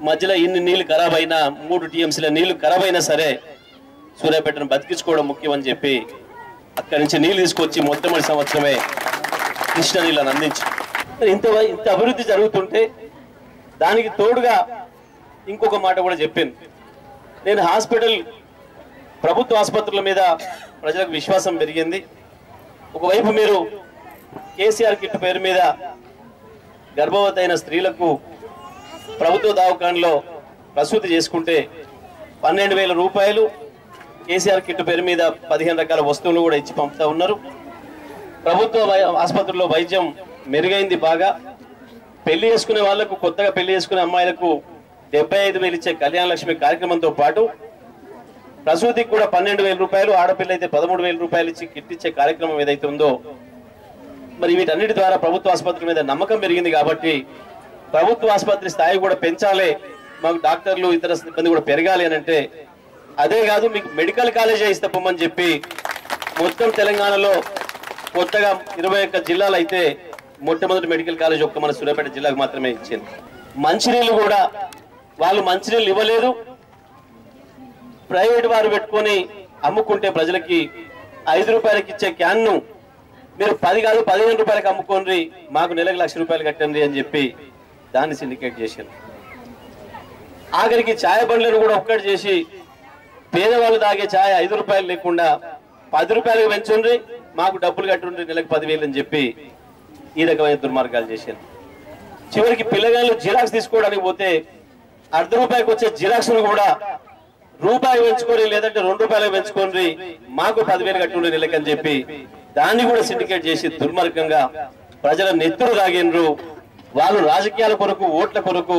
మధ్యలో ఇన్ని నీళ్లు ఖరాబ్ అయినా 3 టీఎంసీల నీళ్లు ఖరాబ్ అయినా సరే సూర్యాపేటను బతికించుకోవడం ముఖ్యం అని చెప్పి అక్కడి నుంచి నీళ్ళు తీసుకొచ్చి మొట్టమొదటి సంవత్సరమే కృష్ణ నీళ్ళని అందించి ఇంత అభివృద్ధి జరుగుతుంటే దానికి తోడుగా ఇంకొక మాట కూడా చెప్పాను. నేను ప్రభుత్వ ఆసుపత్రుల మీద ప్రజలకు విశ్వాసం పెరిగింది. ఒకవైపు మీరు కేసీఆర్ కిట్ పేరు మీద గర్భవతి అయిన స్త్రీలకు ప్రభుత్వ దవాఖానలో ప్రసూతి చేసుకుంటే 12,000 రూపాయలు, కేసీఆర్ కిట్ పేరు మీద 15 రకాల వస్తువులు కూడా ఇచ్చి పంపుతా ఉన్నారు. ప్రభుత్వ ఆసుపత్రుల్లో వైద్యం మెరుగైంది బాగా. పెళ్లి చేసుకునే వాళ్లకు, కొత్తగా పెళ్లి చేసుకునే అమ్మాయిలకు 75,000 ఇచ్చే కళ్యాణ లక్ష్మి కార్యక్రమంతో పాటు ప్రసూతికి కూడా 12,000 రూపాయలు, ఆడపిల్ల అయితే 13,000 రూపాయలు ఇచ్చి కిట్ ఇచ్చే కార్యక్రమం ఏదైతే ఉందో, మరి వీటన్నిటి ద్వారా ప్రభుత్వ ఆసుపత్రి మీద నమ్మకం పెరిగింది. కాబట్టి ప్రభుత్వ ఆసుపత్రి స్థాయి కూడా పెంచాలి, మాకు డాక్టర్లు ఇతర సిబ్బంది కూడా పెరగాలి అని అంటే, అదే కాదు మీకు మెడికల్ కాలేజీ ఇస్తామని చెప్పి మొత్తం తెలంగాణలో కొత్తగా 21 జిల్లాలు అయితే మొట్టమొదటి మెడికల్ కాలేజ్ ఒక్క మన సూర్యాపేట జిల్లాకు మాత్రమే ఇచ్చింది. మంచినీళ్ళు కూడా వాళ్ళు మంచినీళ్ళు ఇవ్వలేదు, ప్రైవేట్ వారు పెట్టుకొని అమ్ముకుంటే ప్రజలకి 5 రూపాయలకి ఇచ్చే క్యాన్ను మీరు 10 కాదు 15 రూపాయలకి అమ్ముకోండి, మాకు నెలకు 1,00,000 రూపాయలు కట్టండి అని చెప్పి దాన్ని సిండికేట్ చేశారు. ఆఖరికి ఛాయ్ బండ్లను కూడా ఒక్కటి చేసి పేదవాళ్ళు తాగే ఛాయ్ 5 రూపాయలు లేకుండా 10 రూపాయలకు పెంచుండ్రి, మాకు డబ్బులు కట్టుండ్రి నెలకు 10,000 అని చెప్పి ఈ రకమైన దుర్మార్గాలు చేశారు. చివరికి పిల్లగాళ్ళు జిరాక్స్ తీసుకోవడానికి పోతే ₹1 వచ్చే జిరాక్స్ ను కూడా రూపాయి పెంచుకొని లేదంటే 2 రూపాయలకు పెంచుకోండి, మాకు 10,000 కట్టుండ్రి నెలకు అని చెప్పి దాన్ని కూడా సిండికేట్ చేసి దుర్మార్గంగా ప్రజల నెత్తురు తాగినరు. వాళ్ళు రాజకీయాల కొరకు, ఓట్ల కొరకు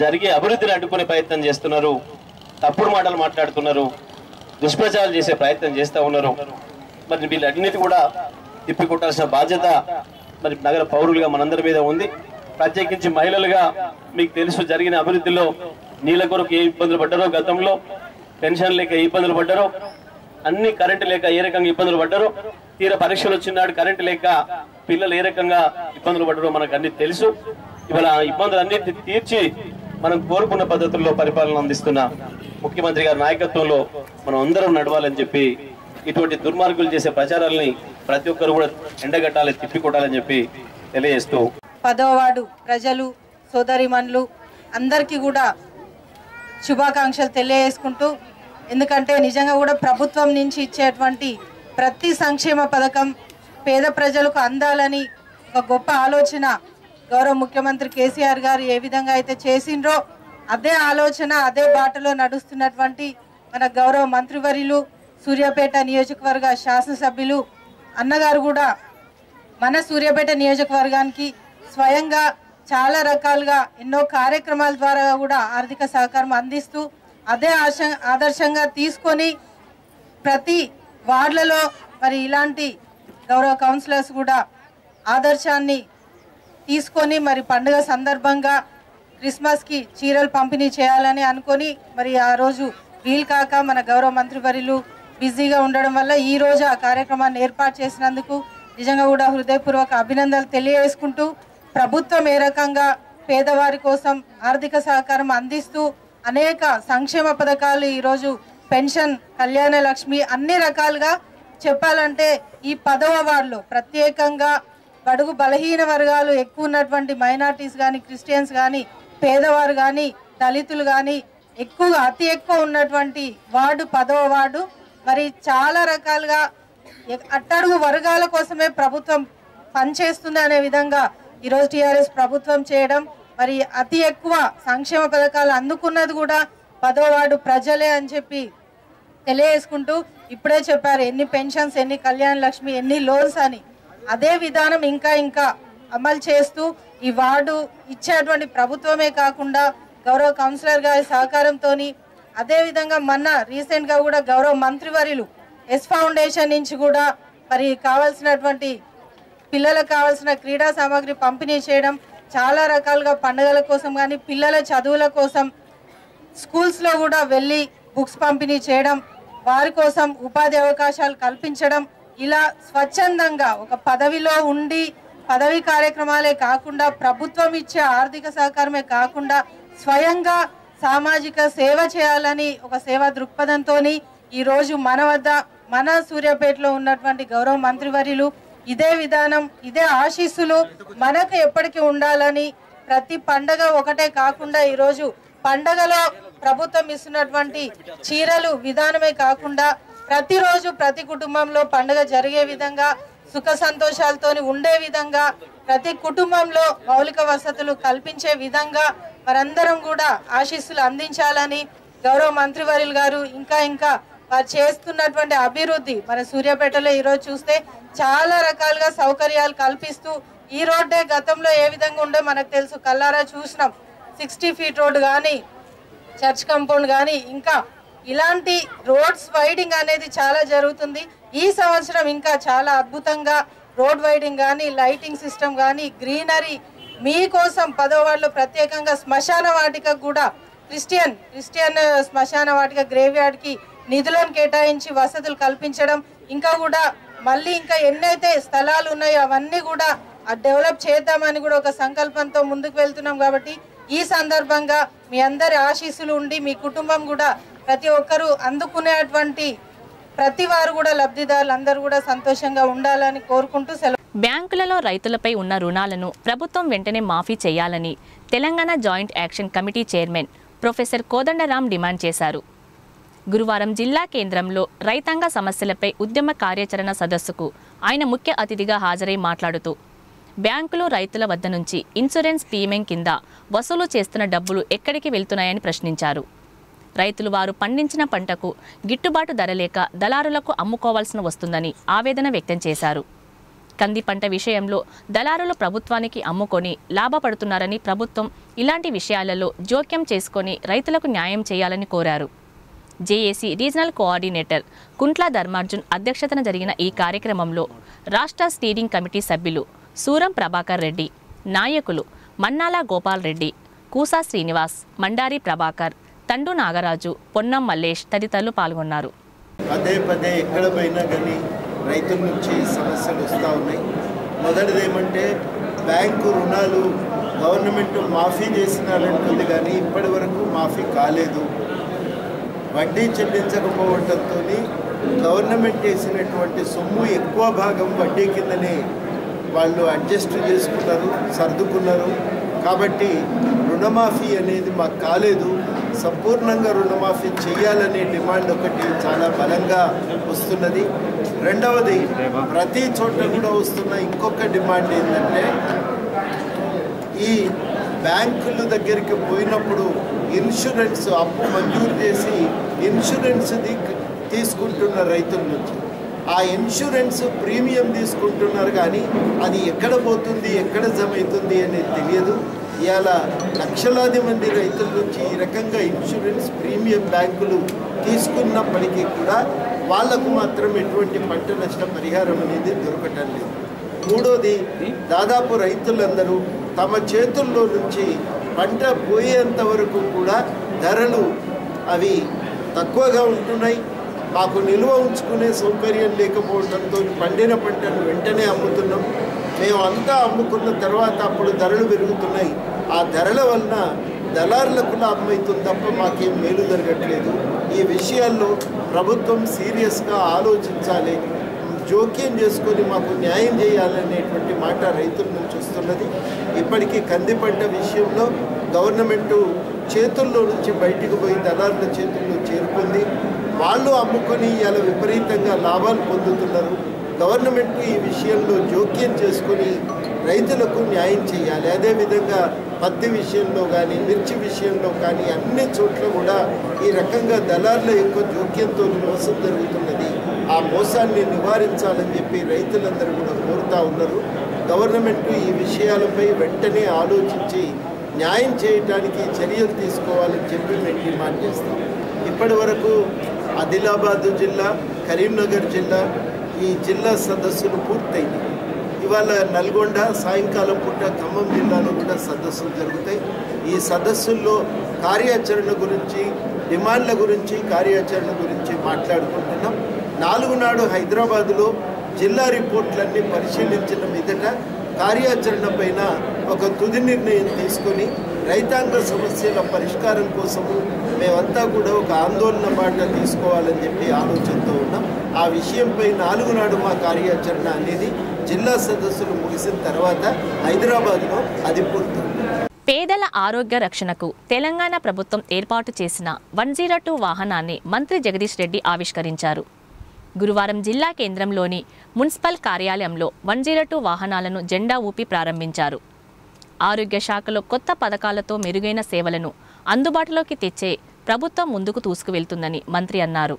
జరిగే అభివృద్ధిని అడ్డుకునే ప్రయత్నం చేస్తున్నారు, తప్పుడు మాటలు మాట్లాడుతున్నారు, దుష్ప్రచారాలు చేసే ప్రయత్నం చేస్తూ ఉన్నారు. మరి వీళ్ళన్నిటి కూడా తిప్పికొట్టాల్సిన బాధ్యత మరి నగర పౌరులుగా మనందరి మీద ఉంది. ప్రత్యేకించి మహిళలుగా మీకు తెలుసు, జరిగిన అభివృద్ధిలో నీళ్ళ కొరకు ఏ ఇబ్బందులు పడ్డారో, గతంలో పెన్షన్ లేక ఏ ఇబ్బందులు పడ్డారో, అన్ని కరెంటు లేక ఏ రకంగా ఇబ్బందులు పడ్డారో, తీర పరీక్షలు వచ్చినాడు కరెంటు లేక పిల్లలు ఏ రకంగా ఇబ్బందులు పడ్డారో మనకు అన్ని తెలుసు. ఇవాళ ఇబ్బందులన్నింటినీ తీర్చి మనం కోరుకున్న పద్ధతుల్లో పరిపాలన అందిస్తున్న ముఖ్యమంత్రి గారి నాయకత్వంలో మనం అందరం నడవాలని చెప్పి ఇటువంటి దుర్మార్గులు చేసే ప్రచారాలని ప్రతి ఒక్కరు కూడా ఎండగట్టాలి, తిప్పికొట్టాలని చెప్పి తెలియజేస్తూ 10వ వార్డు ప్రజలు, సోదరిమణులు అందరికీ కూడా శుభాకాంక్షలు తెలియజేసుకుంటూ, ఎందుకంటే నిజంగా కూడా ప్రభుత్వం నుంచి ఇచ్చేటువంటి ప్రతి సంక్షేమ పథకం పేద ప్రజలకు అందాలని ఒక గొప్ప ఆలోచన గౌరవ ముఖ్యమంత్రి కేసీఆర్ గారు ఏ విధంగా అయితే చేసిండ్రో అదే ఆలోచన అదే బాటలో నడుస్తున్నటువంటి మన గౌరవ మంత్రివర్యులు సూర్యాపేట నియోజకవర్గ శాసనసభ్యులు అన్నగారు కూడా మన సూర్యాపేట నియోజకవర్గానికి స్వయంగా చాలా రకాలుగా ఎన్నో కార్యక్రమాల ద్వారా కూడా ఆర్థిక సహకారం అందిస్తూ అదే ఆదర్శంగా తీసుకొని ప్రతి వార్డులలో మరి ఇలాంటి గౌరవ కౌన్సిలర్స్ కూడా ఆదర్శాన్ని తీసుకొని మరి పండుగ సందర్భంగా క్రిస్మస్కి చీరలు పంపిణీ చేయాలని అనుకొని మరి ఆ రోజు వీలు కాక మన గౌరవ మంత్రివర్యులు బిజీగా ఉండడం వల్ల ఈ రోజు ఆ కార్యక్రమాన్ని ఏర్పాటు చేసినందుకు నిజంగా కూడా హృదయపూర్వక అభినందనలు తెలియజేసుకుంటూ ప్రభుత్వం ఏ రకంగా పేదవారి కోసం ఆర్థిక సహకారం అందిస్తూ అనేక సంక్షేమ పథకాలు ఈరోజు పెన్షన్ కళ్యాణ లక్ష్మి అన్ని రకాలుగా చెప్పాలంటే ఈ 10వ వార్డులో ప్రత్యేకంగా బడుగు బలహీన వర్గాలు ఎక్కువ ఉన్నటువంటి మైనార్టీస్ కానీ క్రిస్టియన్స్ కానీ పేదవారు కానీ దళితులు కానీ ఎక్కువగా అతి ఎక్కువ ఉన్నటువంటి వార్డు 10వ వార్డు మరి చాలా రకాలుగా అట్టడుగు వర్గాల కోసమే ప్రభుత్వం పనిచేస్తుంది అనే విధంగా ఈరోజు టీఆర్ఎస్ ప్రభుత్వం చేయడం మరి అతి ఎక్కువ సంక్షేమ పథకాలు అందుకున్నది కూడా 10వ వార్డు ప్రజలే అని చెప్పి తెలియజేసుకుంటూ ఇప్పుడే చెప్పారు ఎన్ని పెన్షన్స్ ఎన్ని కళ్యాణ లక్ష్మి ఎన్ని లోన్స్ అని అదే విధానం ఇంకా అమలు చేస్తూ ఈ వార్డు ఇచ్చేటువంటి ప్రభుత్వమే కాకుండా గౌరవ కౌన్సిలర్ గారి సహకారంతో అదేవిధంగా మొన్న రీసెంట్గా కూడా గౌరవ మంత్రివర్యులు ఎస్ ఫౌండేషన్ నుంచి కూడా మరి కావాల్సినటువంటి పిల్లలకు కావాల్సిన క్రీడా సామాగ్రి పంపిణీ చేయడం చాలా రకాలుగా పండుగల కోసం కానీ పిల్లల చదువుల కోసం స్కూల్స్లో కూడా వెళ్ళి బుక్స్ పంపిణీ చేయడం వారి కోసం ఉపాధి అవకాశాలు కల్పించడం ఇలా స్వచ్ఛందంగా ఒక పదవిలో ఉండి పదవి కార్యక్రమాలే కాకుండా ప్రభుత్వం ఇచ్చే ఆర్థిక సహకారమే కాకుండా స్వయంగా సామాజిక సేవ చేయాలని ఒక సేవా దృక్పథంతో ఈరోజు మన వద్ద మన సూర్యాపేటలో ఉన్నటువంటి గౌరవ మంత్రివర్యులు ఇదే విధానం ఇదే ఆశీస్సులు మనకు ఎప్పటికీ ఉండాలని ప్రతి పండగ ఒకటే కాకుండా ఈరోజు పండగలో ప్రభుత్వం ఇస్తున్నటువంటి చీరలు విధానమే కాకుండా ప్రతిరోజు ప్రతి కుటుంబంలో పండుగ జరిగే విధంగా సుఖ సంతోషాలతో ఉండే విధంగా ప్రతి కుటుంబంలో మౌలిక వసతులు కల్పించే విధంగా మనందరం కూడా ఆశీస్సులు అందించాలని గౌరవ మంత్రివర్యులు గారు ఇంకా వారు చేస్తున్నటువంటి అభివృద్ధి మన సూర్యాపేటలో ఈరోజు చూస్తే చాలా రకాలుగా సౌకర్యాలు కల్పిస్తూ ఈ రోడ్డే గతంలో ఏ విధంగా ఉండే మనకు తెలుసు కల్లారా చూసినాం 60 ఫీట్ రోడ్ కానీ చర్చ్ కాంపౌండ్ కానీ ఇంకా ఇలాంటి రోడ్స్ వైడింగ్ అనేది చాలా జరుగుతుంది ఈ సంవత్సరం ఇంకా చాలా అద్భుతంగా రోడ్ వైడింగ్ కానీ లైటింగ్ సిస్టమ్ కానీ గ్రీనరీ మీకోసం 10వ వార్డులో ప్రత్యేకంగా శ్మశాన వాటిక కూడా క్రిస్టియన్ శ్మశాన వాటిక గ్రేవ్ యార్డ్కి నిధులను కేటాయించి వసతులు కల్పించడం ఇంకా కూడా మళ్ళీ ఇంకా ఎన్నైతే స్థలాలు ఉన్నాయో అవన్నీ కూడా డెవలప్ చేద్దామని కూడా ఒక సంకల్పంతో ముందుకు వెళ్తున్నాం కాబట్టి ఈ సందర్భంగా మీ అందరి ఆశీస్సులు ఉండి మీ కుటుంబం కూడా ప్రతి ఒక్కరూ అందుకునేటువంటి ప్రతి వారు కూడా లబ్ధిదారులు అందరూ కూడా సంతోషంగా ఉండాలని కోరుకుంటూ సెలవు. బ్యాంకులలో రైతులపై ఉన్న రుణాలను ప్రభుత్వం వెంటనే మాఫీ చేయాలని Telangana joint action committee chairman professor Kodandaram demand చేశారు. గురువారం జిల్లా కేంద్రంలో రైతాంగ సమస్యలపై ఉద్యమ కార్యాచరణ సదస్సుకు ఆయన ముఖ్య అతిథిగా హాజరై మాట్లాడుతూ బ్యాంకులు రైతుల వద్ద నుంచి ఇన్సూరెన్స్ ప్రీమియం కింద వసూలు చేస్తున్న డబ్బులు ఎక్కడికి వెళ్తున్నాయని ప్రశ్నించారు. రైతులు వారు పండించిన పంటకు గిట్టుబాటు ధర లేక దళారులకు అమ్ముకోవాల్సిన వస్తుందని ఆవేదన వ్యక్తం చేశారు. కంది పంట విషయంలో దళారులు ప్రభుత్వానికి అమ్ముకొని లాభపడుతున్నారని ప్రభుత్వం ఇలాంటి విషయాలలో జోక్యం చేసుకొని రైతులకు న్యాయం చేయాలని కోరారు. JAC regional coordinator Kuntla Dharmarjun అధ్యక్షతన జరిగిన ఈ కార్యక్రమంలో రాష్ట్ర స్టీరింగ్ కమిటీ సభ్యులు సూరం ప్రభాకర్ రెడ్డి, నాయకులు మన్నాల గోపాల్ రెడ్డి, కూసా శ్రీనివాస్, మండారి ప్రభాకర్, తండు నాగరాజు, పొన్నం మల్లేష్ తదితరులు పాల్గొన్నారు. పదే ఎక్కడ పోయినా కానీ రైతుల నుంచి సమస్యలు వస్తూ ఉన్నాయి. మొదటిది ఏమంటే బ్యాంకు రుణాలు గవర్నమెంట్ మాఫీ చేసినారంటుంది కానీ ఇప్పటి వరకు మాఫీ కాలేదు. వడ్డీ చెల్లించకపోవడంతో గవర్నమెంట్ వేసినటువంటి సొమ్ము ఎక్కువ భాగం వడ్డీ కిందనే వాళ్ళు అడ్జస్ట్ చేసుకున్నారు, సర్దుకున్నారు. కాబట్టి రుణమాఫీ అనేది మాకు కాలేదు. సంపూర్ణంగా రుణమాఫీ చేయాలనే డిమాండ్ ఒకటి చాలా బలంగా వస్తున్నది. రెండవది, ప్రతి చోట కూడా వస్తున్న ఇంకొక డిమాండ్ ఏంటంటే, ఈ బ్యాంకుల దగ్గరికి పోయినప్పుడు ఇన్సూరెన్స్ అప్పు మంజూరు చేసి ఇన్సూరెన్స్ తీసుకుంటున్న రైతుల నుంచి ఆ ఇన్సూరెన్స్ ప్రీమియం తీసుకుంటున్నారు, కానీ అది ఎక్కడ పోతుంది, ఎక్కడ జమ అవుతుంది అనేది తెలియదు. ఇవాళ లక్షలాది మంది రైతుల నుంచి ఈ రకంగా ఇన్సూరెన్స్ ప్రీమియం బ్యాంకులు తీసుకున్నప్పటికీ కూడా వాళ్లకు మాత్రం ఎటువంటి పంట నష్ట పరిహారం అనేది దొరకటం లేదు. మూడోది, దాదాపు రైతులందరూ తమ చేతుల్లో నుంచి పంట పోయేంత వరకు కూడా ధరలు అవి తక్కువగా ఉంటున్నాయి. మాకు నిల్వ ఉంచుకునే సౌకర్యం లేకపోవడంతో పండిన పంటను వెంటనే అమ్ముతున్నాం. మేము అంతా అమ్ముకున్న తర్వాత అప్పుడు ధరలు పెరుగుతున్నాయి. ఆ ధరల వలన దళారులకు లాభం అవుతుంది తప్ప మాకేం మేలు జరగట్లేదు. ఈ విషయాల్లో ప్రభుత్వం సీరియస్గా ఆలోచించాలి, జోక్యం చేసుకొని మాకు న్యాయం చేయాలనేటువంటి మాట రైతుల నుంచి వస్తున్నది. ఇప్పటికీ కంది పంట విషయంలో గవర్నమెంటు చేతుల్లో నుంచి బయటికి పోయి దళారుల చేతుల్లో చేరుకుంది. వాళ్ళు అమ్ముకొని ఇలా విపరీతంగా లాభాలు పొందుతున్నారు. గవర్నమెంట్ ఈ విషయంలో జోక్యం చేసుకొని రైతులకు న్యాయం చేయాలి. అదేవిధంగా పత్తి విషయంలో కానీ, మిర్చి విషయంలో కానీ అన్ని చోట్ల కూడా ఈ రకంగా దళారుల యొక్క జోక్యంతో మోసం జరుగుతున్నది. ఆ మోసాన్ని నివారించాలని చెప్పి రైతులందరూ కూడా కోరుతూ ఉన్నారు. గవర్నమెంట్ ఈ విషయాలపై వెంటనే ఆలోచించి న్యాయం చేయడానికి చర్యలు తీసుకోవాలని చెప్పి మేము డిమాండ్ చేస్తాం. ఇప్పటి వరకు ఆదిలాబాద్ జిల్లా, కరీంనగర్ జిల్లా ఈ జిల్లా సదస్సులు పూర్తయింది. ఇవాళ నల్గొండ, సాయంకాలం పూట ఖమ్మం జిల్లాలో కూడా సదస్సులు జరుగుతాయి. ఈ సదస్సుల్లో కార్యాచరణ గురించి, డిమాండ్ల గురించి, కార్యాచరణ గురించి మాట్లాడుకుంటున్నాం. 4 నాడు హైదరాబాదులో జిల్లా రిపోర్ట్లన్నీ పరిశీలించిన మీదట కార్యాచరణ పైన ఒక తుది నిర్ణయం తీసుకొని రైతాంగ సమస్యల పరిష్కారం కోసము మేమంతా కూడా ఒక ఆందోళన బాట తీసుకోవాలని చెప్పి ఆలోచనతో ఉన్నాం. ఆ విషయంపై 4 నాడు మా కార్యాచరణ అనేది జిల్లా సదస్సులు ముగిసిన తర్వాత హైదరాబాద్లో అది పూర్తవుతుంది. పేదల ఆరోగ్య రక్షణకు తెలంగాణ ప్రభుత్వం ఏర్పాటు చేసిన 102 వాహనాన్ని మంత్రి జగదీష్ రెడ్డి ఆవిష్కరించారు. గురువారం జిల్లా కేంద్రంలోని మున్సిపల్ కార్యాలయంలో 102 వాహనాలను జెండా ఊపి ప్రారంభించారు. ఆరోగ్య శాఖలో కొత్త పథకాలతో మెరుగైన సేవలను అందుబాటులోకి తెచ్చే ప్రభుత్వం ముందుకు తీసుకువెళ్తుందని మంత్రి అన్నారు.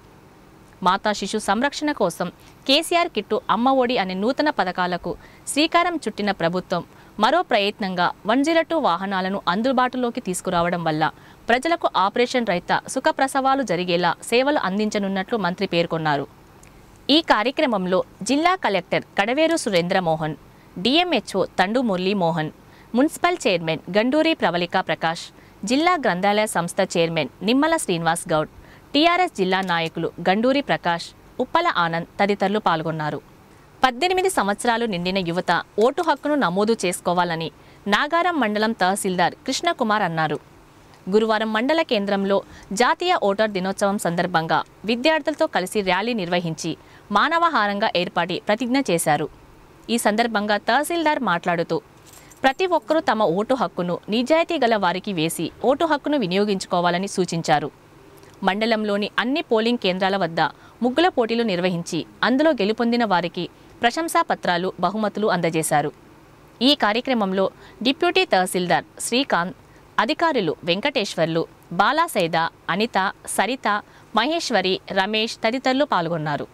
మాతా శిశు సంరక్షణ కోసం కేసీఆర్ కిట్టు, అమ్మ ఒడి అనే నూతన పథకాలకు శ్రీకారం చుట్టిన ప్రభుత్వం మరో ప్రయత్నంగా 102 వాహనాలను అందుబాటులోకి తీసుకురావడం వల్ల ప్రజలకు ఆపరేషన్ రహిత సుఖప్రసవాలు జరిగేలా సేవలు అందించనున్నట్లు మంత్రి పేర్కొన్నారు. ఈ కార్యక్రమంలో జిల్లా collector Kadaveru Surendramohan, DMHO Thandu Muralimohan, municipal chairman Ganduri Pravalika Prakash, జిల్లా గ్రంథాలయ సంస్థ చైర్మన్ నిమ్మల శ్రీనివాస్ గౌడ్, టీఆర్ఎస్ జిల్లా నాయకులు గండూరి ప్రకాష్, ఉప్పల ఆనంద్ తదితరులు పాల్గొన్నారు. 18 సంవత్సరాలు నిండిన యువత ఓటు హక్కును నమోదు చేసుకోవాలని నాగారం మండలం తహసీల్దార్ కృష్ణకుమార్ అన్నారు. గురువారం మండల కేంద్రంలో జాతీయ ఓటర్ దినోత్సవం సందర్భంగా విద్యార్థులతో కలిసి ర్యాలీ నిర్వహించి మానవహారంగా ఏర్పాటి ప్రతిజ్ఞ చేశారు. ఈ సందర్భంగా తహసీల్దార్ మాట్లాడుతూ ప్రతి ఒక్కరూ తమ ఓటు హక్కును నిజాయితీ గల వారికి వేసి ఓటు హక్కును వినియోగించుకోవాలని సూచించారు. మండలంలోని అన్ని పోలింగ్ కేంద్రాల వద్ద ముగ్గుల పోటీలు నిర్వహించి అందులో గెలుపొందిన వారికి ప్రశంసా పత్రాలు, బహుమతులు అందజేశారు. ఈ కార్యక్రమంలో డిప్యూటీ తహసీల్దార్ శ్రీకాంత్, అధికారులు వెంకటేశ్వర్లు, బాలాసైద, అనిత, సరిత, మహేశ్వరి, రమేష్ తదితరులు పాల్గొన్నారు.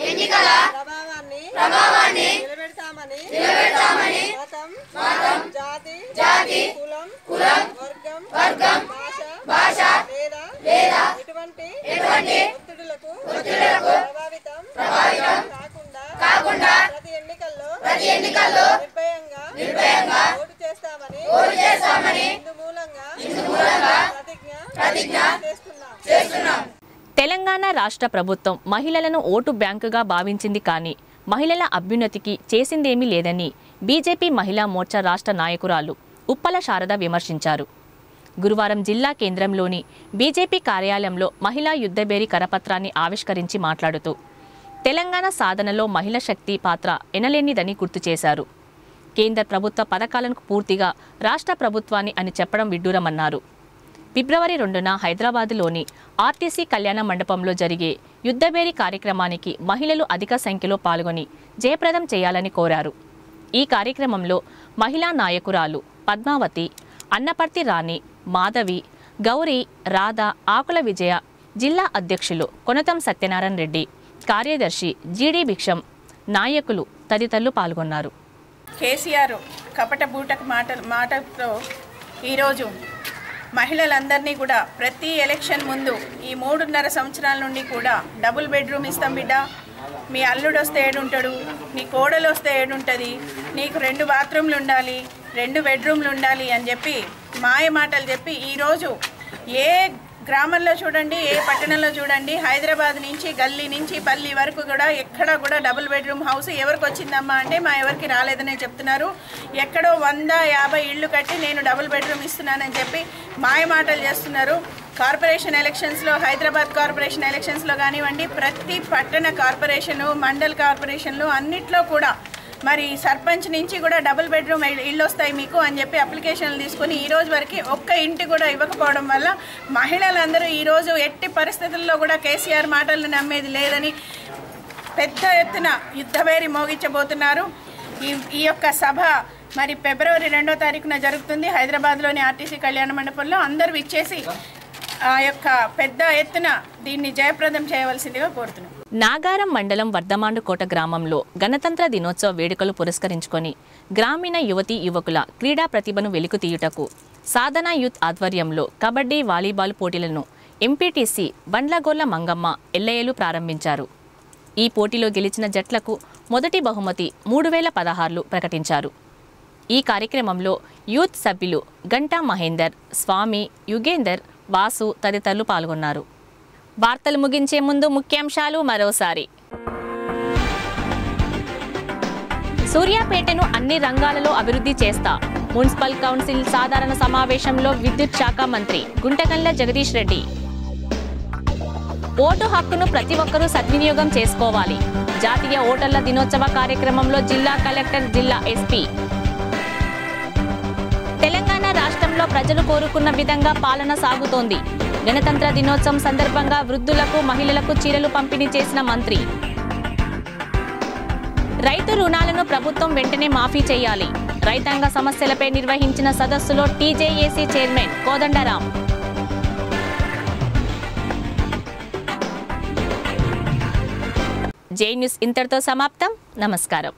ఎన్నికల ప్రభావాన్ని నిలబెడతామని మతం, జాతి, కులం, వర్గం, భాష లేదా ఎటువంటి ఒత్తిడులకు ప్రభావితం కాకుండా ప్రతి ఎన్నికల్లో నిర్భయంగా ఓటు చేస్తామని ఇందు మూలంగా ప్రతిజ్ఞ చేస్తున్నాం. తెలంగాణ రాష్ట్ర ప్రభుత్వం మహిళలను ఓటు బ్యాంకుగా భావించింది కానీ మహిళల అభ్యున్నతికి చేసిందేమీ లేదని బీజేపీ మహిళా మోర్చా రాష్ట్ర నాయకురాలు ఉప్పల శారద విమర్శించారు. గురువారం జిల్లా కేంద్రంలోని బీజేపీ కార్యాలయంలో మహిళా యుద్ధబేరి కరపత్రాన్ని ఆవిష్కరించి మాట్లాడుతూ తెలంగాణ సాధనలో మహిళా శక్తి పాత్ర ఎనలేనిదని గుర్తు చేశారు. కేంద్ర ప్రభుత్వ పథకాలను పూర్తిగా రాష్ట్ర ప్రభుత్వాన్ని అని చెప్పడం విడ్డూరమన్నారు. ఫిబ్రవరి 2న హైదరాబాద్లోని ఆర్టీసీ కళ్యాణ మండపంలో జరిగే యుద్ధబేరి కార్యక్రమానికి మహిళలు అధిక సంఖ్యలో పాల్గొని జయప్రదం చేయాలని కోరారు. ఈ కార్యక్రమంలో మహిళా నాయకురాలు పద్మావతి, అన్నపర్తి రాణి, మాధవి, గౌరీ, రాధ, ఆకుల విజయ, జిల్లా అధ్యక్షులు కొనతం సత్యనారాయణ రెడ్డి, కార్యదర్శి జీడి భిక్షం, నాయకులు తదితరులు పాల్గొన్నారు. కేసీఆర్ కపట బూటక మాటతో ఈరోజు మహిళలందరినీ కూడా ప్రతి ఎలక్షన్ ముందు ఈ 3.5 సంవత్సరాల నుండి కూడా డబుల్ బెడ్రూమ్ ఇస్తాం బిడ్డ, మీ అల్లుడు వస్తే ఏడుంటాడు, నీ కోడలు వస్తే ఏడుంటుంది, నీకు 2 బాత్రూమ్లు ఉండాలి, 2 బెడ్రూమ్లు ఉండాలి అని చెప్పి మాయ మాటలు చెప్పి ఈరోజు ఏ గ్రామంలో చూడండి, ఏ పట్టణంలో చూడండి, హైదరాబాద్ నుంచి గల్లీ నుంచి పల్లి వరకు కూడా ఎక్కడ కూడా డబుల్ బెడ్రూమ్ హౌస్ ఎవరికి వచ్చిందమ్మా అంటే మా ఎవరికి రాలేదనే చెప్తున్నారు. ఎక్కడో 150 ఇళ్ళు కట్టి నేను డబుల్ బెడ్రూమ్ ఇస్తున్నానని చెప్పి మాయ మాటలు చేస్తున్నారు. కార్పొరేషన్ ఎలక్షన్స్లో, హైదరాబాద్ కార్పొరేషన్ ఎలక్షన్స్లో కానివ్వండి, ప్రతి పట్టణ కార్పొరేషను, మండల్ కార్పొరేషన్లు అన్నిట్లో కూడా మరి సర్పంచ్ నుంచి కూడా డబుల్ బెడ్రూమ్ ఇళ్ళు వస్తాయి మీకు అని చెప్పి అప్లికేషన్లు తీసుకొని ఈ రోజు వరకు ఒక్క ఇంటి కూడా ఇవ్వకపోవడం వల్ల మహిళలందరూ ఈరోజు ఎట్టి పరిస్థితుల్లో కూడా కేసీఆర్ మాటలను నమ్మేది లేదని పెద్ద ఎత్తున యుద్ధబేరి మోగించబోతున్నారు. ఈ యొక్క సభ మరి ఫిబ్రవరి 2వ తారీఖున జరుగుతుంది హైదరాబాద్లోని ఆర్టీసీ కళ్యాణ మండపంలో. అందరూ ఇచ్చేసి ఆ యొక్క పెద్ద ఎత్తున దీన్ని జయప్రదం చేయవలసిందిగా కోరుతున్నాం. నాగారం మండలం వర్ధమాండుకోట గ్రామంలో గణతంత్ర దినోత్సవ వేడుకలు పురస్కరించుకొని గ్రామీణ యువతీ యువకుల క్రీడా ప్రతిభను వెలికితీయుటకు సాధన యూత్ ఆధ్వర్యంలో కబడ్డీ, వాలీబాల్ పోటీలను ఎంపీటీసీ బండ్లగోళ్ల మంగమ్మ ఎల్లయ్యలు ప్రారంభించారు. ఈ పోటీలో గెలిచిన జట్లకు మొదటి బహుమతి 3016 ప్రకటించారు. ఈ కార్యక్రమంలో యూత్ సభ్యులు గంటా మహేందర్, స్వామి, యుగేందర్, వాసు తదితరులు పాల్గొన్నారు. వార్తలు ముగించే ముందు ముఖ్యాంశాలు మరోసారి. సూర్యాపేటను అన్ని రంగాలలో అభివృద్ధి చేస్తా మున్సిపల్ కౌన్సిల్ సాధారణ సమావేశంలో విద్యుత్ శాఖ మంత్రి గుంటకండ్ల జగదీష్ రెడ్డి. ఓటు హక్కును ప్రతి ఒక్కరూ సద్వినియోగం చేసుకోవాలి. జాతీయ ఓటర్ల దినోత్సవ కార్యక్రమంలో జిల్లా కలెక్టర్, జిల్లా ఎస్పీ. తెలంగాణ రాష్ట్రంలో ప్రజలు కోరుకున్న విధంగా పాలన సాగుతోంది. గణతంత్ర దినోత్సవం సందర్భంగా వృద్ధులకు, మహిళలకు చీరలు పంపిణీ చేసిన మంత్రి. రైతు రుణాలను ప్రభుత్వం వెంటనే మాఫీ చేయాలి. రైతాంగ సమస్యలపై నిర్వహించిన సదస్సులో టీజేఏసీ చైర్మన్ కోదండరాం. జే న్యూస్ ఇంతటితో సమాప్తం. నమస్కారం.